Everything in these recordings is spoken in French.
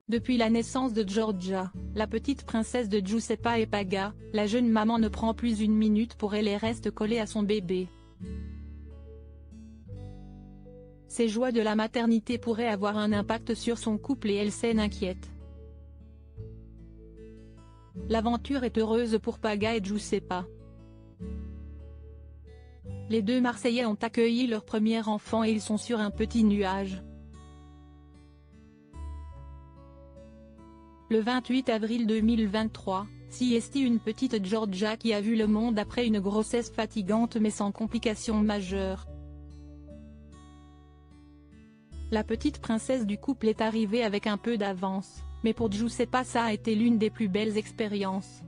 Depuis la naissance de Giorgia, la petite princesse de Giuseppa et Paga, la jeune maman ne prend plus une minute pour elle et reste collée à son bébé. Ces joies de la maternité pourraient avoir un impact sur son couple et elle s'en inquiète. L'aventure est heureuse pour Paga et Giuseppa. Les deux Marseillais ont accueilli leur premier enfant et ils sont sur un petit nuage. Le 28 avril 2023, Siesti, une petite Giorgia qui a vu le monde après une grossesse fatigante mais sans complications majeures. La petite princesse du couple est arrivée avec un peu d'avance, mais pour Giuseppa ça a été l'une des plus belles expériences.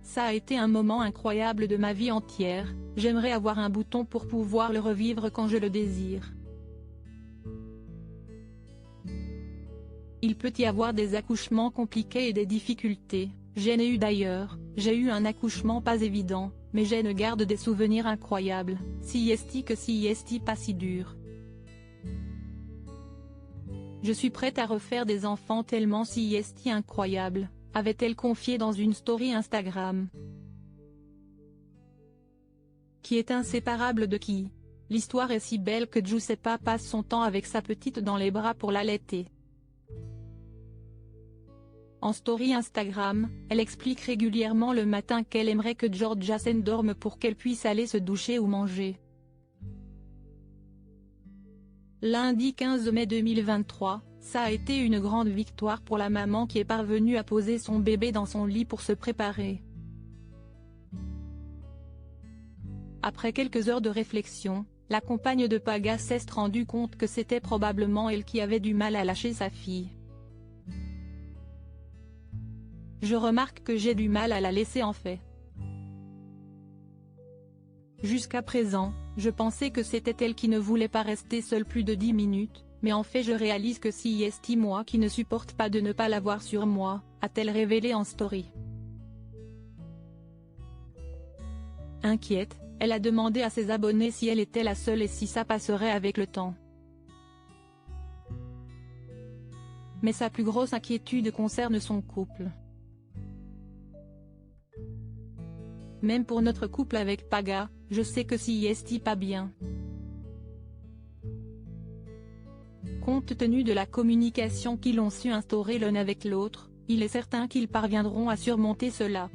Ça a été un moment incroyable de ma vie entière, j'aimerais avoir un bouton pour pouvoir le revivre quand je le désire. Il peut y avoir des accouchements compliqués et des difficultés, j'en ai eu d'ailleurs, j'ai eu un accouchement pas évident, mais j'en garde des souvenirs incroyables, Siesti que Siesti pas si dur. Je suis prête à refaire des enfants tellement Siesti incroyable, avait-elle confié dans une story Instagram. Qui est inséparable de qui? L'histoire est si belle que Giuseppa passe son temps avec sa petite dans les bras pour l'allaiter. En story Instagram, elle explique régulièrement le matin qu'elle aimerait que Giorgia s'endorme pour qu'elle puisse aller se doucher ou manger. Lundi 15 mai 2023, ça a été une grande victoire pour la maman qui est parvenue à poser son bébé dans son lit pour se préparer. Après quelques heures de réflexion, la compagne de Paga s'est rendue compte que c'était probablement elle qui avait du mal à lâcher sa fille. Je remarque que j'ai du mal à la laisser en fait. Jusqu'à présent, je pensais que c'était elle qui ne voulait pas rester seule plus de 10 minutes, mais en fait je réalise que Siesti moi qui ne supporte pas de ne pas l'avoir sur moi, a-t-elle révélé en story. Inquiète, elle a demandé à ses abonnés si elle était la seule et si ça passerait avec le temps. Mais sa plus grosse inquiétude concerne son couple. Même pour notre couple avec Paga, je sais que Siesti pas bien. Compte tenu de la communication qu'ils ont su instaurer l'un avec l'autre, il est certain qu'ils parviendront à surmonter cela.